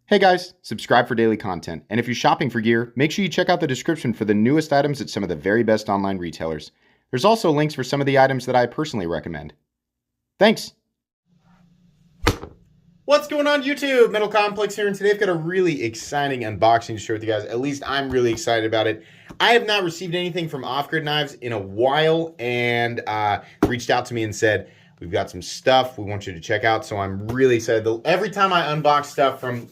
Hey guys, subscribe for daily content. And if you're shopping for gear, make sure you check out the description for the newest items at some of the very best online retailers. There's also links for some of the items that I personally recommend. Thanks! What's going on YouTube? Metal Complex here, and today I've got a really exciting unboxing to share with you guys. At least I'm really excited about it. I have not received anything from Off Grid Knives in a while, and reached out to me and said, we've got some stuff we want you to check out, so I'm really excited. Every time I unbox stuff from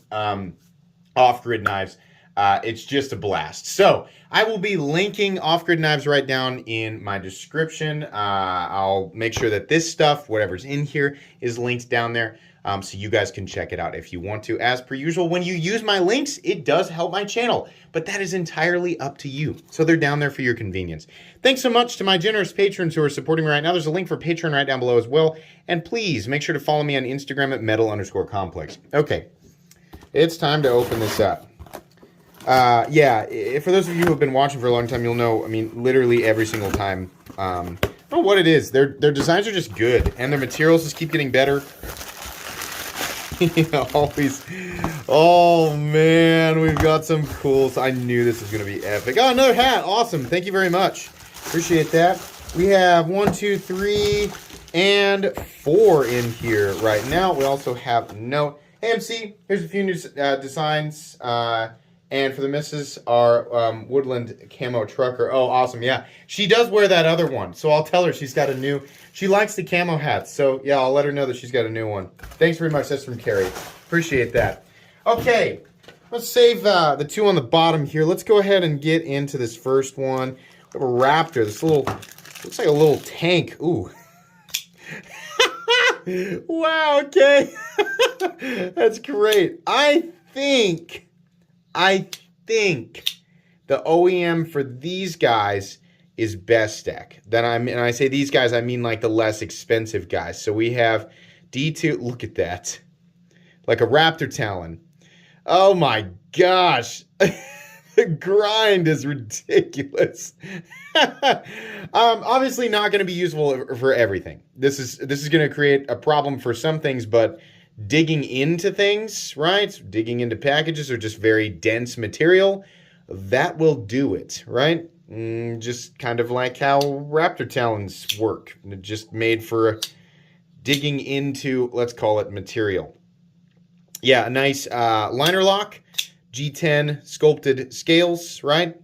Off Grid Knives, it's just a blast. So I will be linking Off Grid Knives right down in my description. I'll make sure that this stuff, whatever's in here, is linked down there. So you guys can check it out if you want to. As per usual, when you use my links, it does help my channel, but that is entirely up to you. So they're down there for your convenience. Thanks so much to my generous patrons who are supporting me right now. There's a link for Patreon right down below as well. And please make sure to follow me on Instagram at metal_complex. Okay, it's time to open this up. Yeah, for those of you who have been watching for a long time, you'll know, I mean, literally every single time. I don't know what it is. Their designs are just good, and their materials just keep getting better. Always. Oh man, we've got some cool. I knew this was gonna be epic. Oh, another hat. Awesome. Thank you very much. Appreciate that. We have 1, 2, 3, and 4 in here right now. We also have no. Hey MC, here's a few new designs. And for the missus, our Woodland Camo Trucker. Oh, awesome. Yeah, she does wear that other one. So I'll tell her she's got a new... She likes the camo hats. So, yeah, I'll let her know that she's got a new one. Thanks very much. That's from Carrie. Appreciate that. Okay, let's save the two on the bottom here. Let's go ahead and get into this first one. We have a Raptor. This little... Looks like a little tank. Ooh. Wow, okay. That's great. I think the OEM for these guys is Bestech. And I say these guys, I mean like the less expensive guys. So we have D2, look at that. Like a Raptor Talon. Oh my gosh. The grind is ridiculous. Obviously not going to be useful for everything. This is going to create a problem for some things, but digging into things, right? Digging into packages or just very dense material, that will do it, right? Just kind of like how Raptor Talons work. Just made for digging into, let's call it, material. Yeah, a nice liner lock, G10 sculpted scales, right?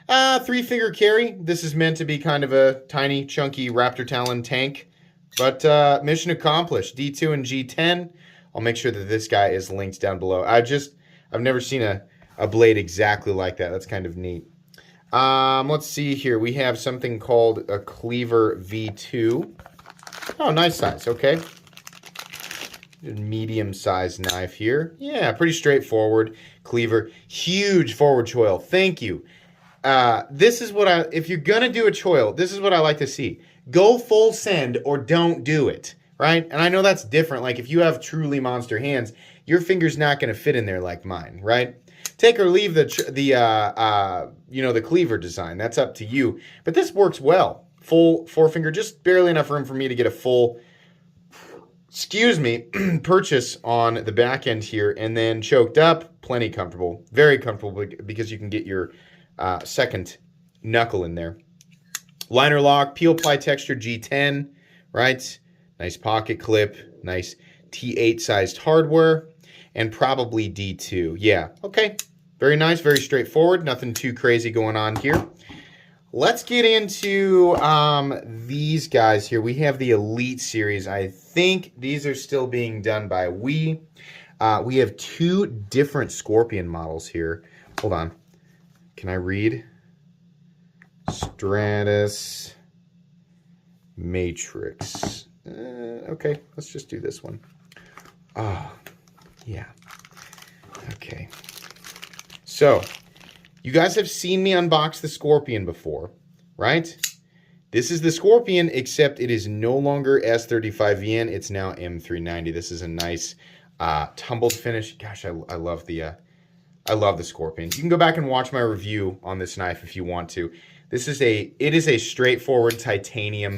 3-finger carry. This is meant to be kind of a tiny, chunky Raptor Talon tank. But mission accomplished. D2 and G10. I'll make sure that this guy is linked down below. I've never seen a blade exactly like that. That's kind of neat. Let's see here. We have something called a Cleaver V2. Oh, nice size. Okay. Medium-sized knife here. Yeah, pretty straightforward. Cleaver. Huge forward choil. Thank you. This is what if you're going to do a choil, this is what I like to see. Go full send or don't do it. Right? And I know that's different. Like if you have truly monster hands, your finger's not going to fit in there like mine, right? Take or leave the cleaver design. That's up to you. But this works well. Full 4-finger, just barely enough room for me to get a full, excuse me, purchase on the back end here. And then choked up, plenty comfortable. Very comfortable because you can get your second knuckle in there. Liner lock, peel ply texture G10, right? Nice pocket clip, nice T8 sized hardware, and probably D2. Yeah, okay. Very nice, very straightforward. Nothing too crazy going on here. Let's get into these guys here. We have the Elite series. I think these are still being done by We. We have 2 different Scorpion models here. Hold on. Can I read? Stratus Matrix. Okay, let's just do this one. Oh, yeah. Okay. So, you guys have seen me unbox the Scorpion before, right? This is the Scorpion, except it is no longer S35VN. It's now M390. This is a nice tumbled finish. Gosh, I love the Scorpion. You can go back and watch my review on this knife if you want to. It is a straightforward titanium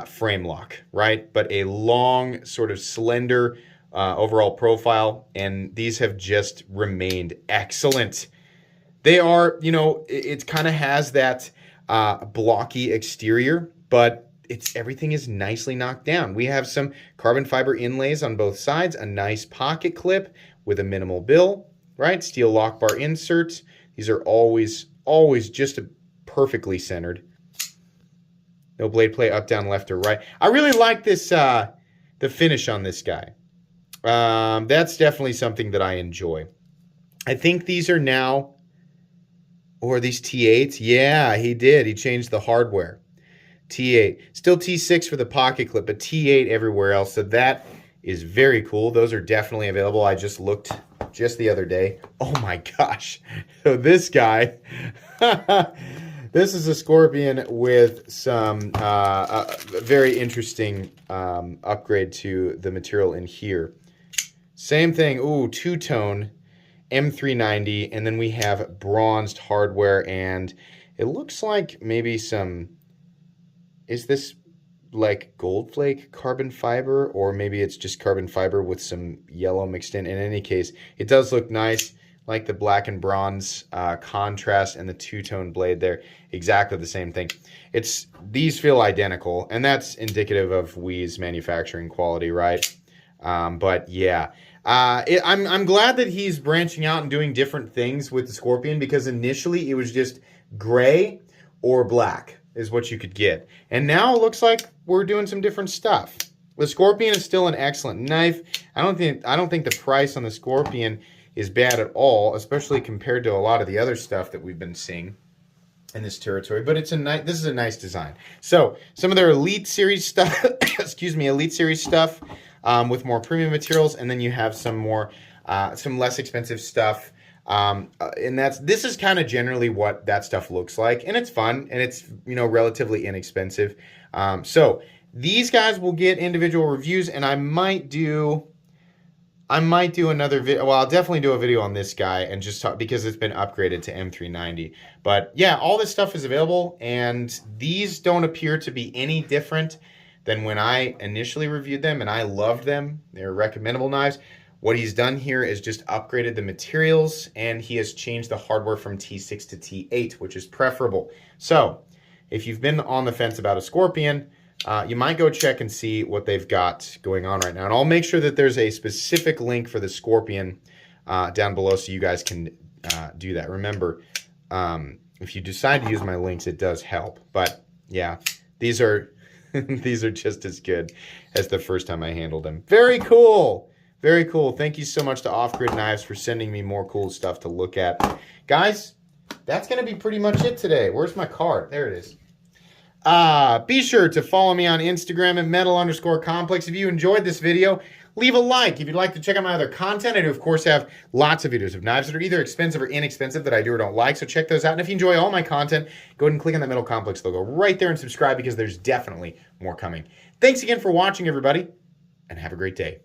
frame lock, right? But a long, sort of slender, overall profile, and these have just remained excellent. They are, you know, it kind of has that blocky exterior, but everything is nicely knocked down. We have some carbon fiber inlays on both sides, a nice pocket clip with a minimal bill, right? Steel lock bar inserts. These are always just perfectly centered. No blade play up, down, left, or right. I really like this, the finish on this guy. That's definitely something that I enjoy. I think these are now, or these T8s? Yeah, he did. He changed the hardware. T8. Still T6 for the pocket clip, but T8 everywhere else. So that is very cool. Those are definitely available. I just looked just the other day. Oh my gosh. So this guy, this is a Scorpion with some very interesting upgrade to the material in here. Same thing. Ooh, two-tone M390, and then we have bronzed hardware, and it looks like maybe some, is this like gold flake carbon fiber, or maybe it's just carbon fiber with some yellow mixed in. In any case, it does look nice, like the black and bronze contrast and the two-tone blade there, exactly the same thing. These feel identical, and that's indicative of WE's manufacturing quality, right? But yeah, I'm glad that he's branching out and doing different things with the Scorpion, because initially it was just gray or black is what you could get. And now it looks like we're doing some different stuff. The Scorpion is still an excellent knife. I don't think the price on the Scorpion is bad at all, especially compared to a lot of the other stuff that we've been seeing in this territory. But this is a nice design. So some of their Elite Series stuff, excuse me, Elite Series stuff with more premium materials, and then you have some more, some less expensive stuff. And this is kind of generally what that stuff looks like, and it's fun, and it's, you know, relatively inexpensive. So these guys will get individual reviews, and I might do another video. Well, I'll definitely do a video on this guy and just talk, because it's been upgraded to M390. But yeah, all this stuff is available, and these don't appear to be any different than when I initially reviewed them, and I loved them. They're recommendable knives. What he's done here is just upgraded the materials, and he has changed the hardware from T6 to T8, which is preferable. So if you've been on the fence about a Scorpion, you might go check and see what they've got going on right now. And I'll make sure that there's a specific link for the Scorpion down below so you guys can do that. Remember, if you decide to use my links, it does help. But yeah, these are these are just as good as the first time I handled them. Very cool. Very cool. Thank you so much to Off Grid Knives for sending me more cool stuff to look at. Guys, that's going to be pretty much it today. Where's my card? There it is. Be sure to follow me on Instagram at metal_complex. If you enjoyed this video, leave a like. If you'd like to check out my other content, I do, of course, have lots of videos of knives that are either expensive or inexpensive that I do or don't like, so check those out. And if you enjoy all my content, go ahead and click on that Metal Complex logo right there and subscribe, because there's definitely more coming. Thanks again for watching, everybody, and have a great day.